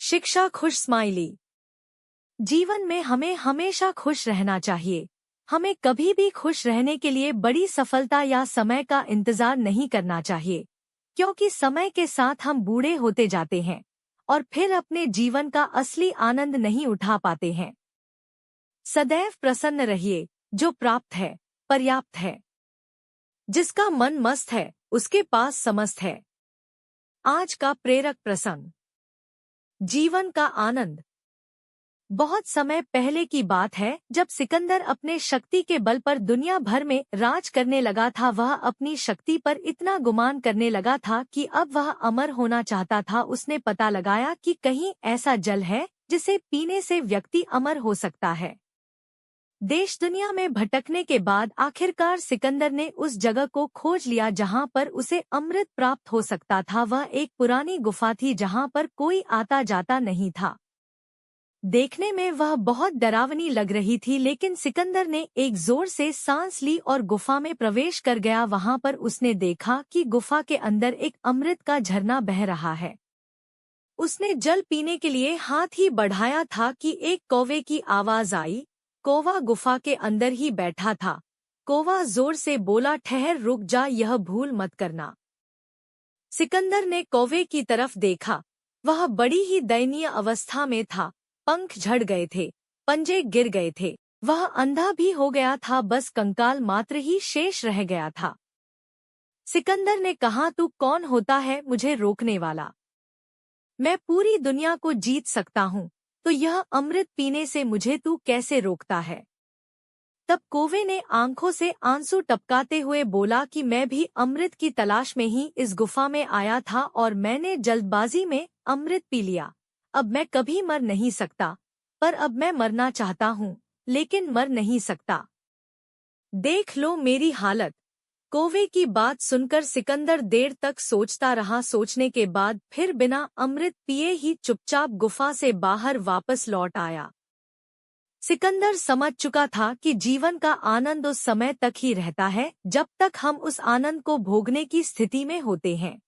शिक्षा खुश स्माइली। जीवन में हमें हमेशा खुश रहना चाहिए। हमें कभी भी खुश रहने के लिए बड़ी सफलता या समय का इंतजार नहीं करना चाहिए, क्योंकि समय के साथ हम बूढ़े होते जाते हैं और फिर अपने जीवन का असली आनंद नहीं उठा पाते हैं। सदैव प्रसन्न रहिए, जो प्राप्त है पर्याप्त है। जिसका मन मस्त है उसके पास समस्त है। आज का प्रेरक प्रसंग। जीवन का आनंद। बहुत समय पहले की बात है, जब सिकंदर अपने शक्ति के बल पर दुनिया भर में राज करने लगा था। वह अपनी शक्ति पर इतना गुमान करने लगा था कि अब वह अमर होना चाहता था। उसने पता लगाया कि कहीं ऐसा जल है जिसे पीने से व्यक्ति अमर हो सकता है। देश दुनिया में भटकने के बाद आखिरकार सिकंदर ने उस जगह को खोज लिया जहां पर उसे अमृत प्राप्त हो सकता था। वह एक पुरानी गुफा थी जहां पर कोई आता जाता नहीं था। देखने में वह बहुत डरावनी लग रही थी, लेकिन सिकंदर ने एक जोर से सांस ली और गुफा में प्रवेश कर गया। वहां पर उसने देखा कि गुफा के अंदर एक अमृत का झरना बह रहा है। उसने जल पीने के लिए हाथ ही बढ़ाया था कि एक कौवे की आवाज आई। कौवा गुफा के अंदर ही बैठा था। कौवा जोर से बोला, ठहर, रुक जा, यह भूल मत करना। सिकंदर ने कौवे की तरफ देखा। वह बड़ी ही दयनीय अवस्था में था। पंख झड़ गए थे, पंजे गिर गए थे। वह अंधा भी हो गया था, बस कंकाल मात्र ही शेष रह गया था। सिकंदर ने कहा, तू कौन होता है मुझे रोकने वाला? मैं पूरी दुनिया को जीत सकता हूँ, तो यह अमृत पीने से मुझे तू कैसे रोकता है? तब कौवे ने आंखों से आंसू टपकाते हुए बोला कि मैं भी अमृत की तलाश में ही इस गुफा में आया था और मैंने जल्दबाजी में अमृत पी लिया। अब मैं कभी मर नहीं सकता, पर अब मैं मरना चाहता हूँ, लेकिन मर नहीं सकता। देख लो मेरी हालत। कौवे की बात सुनकर सिकंदर देर तक सोचता रहा। सोचने के बाद फिर बिना अमृत पिए ही चुपचाप गुफा से बाहर वापस लौट आया। सिकंदर समझ चुका था कि जीवन का आनंद उस समय तक ही रहता है जब तक हम उस आनंद को भोगने की स्थिति में होते हैं।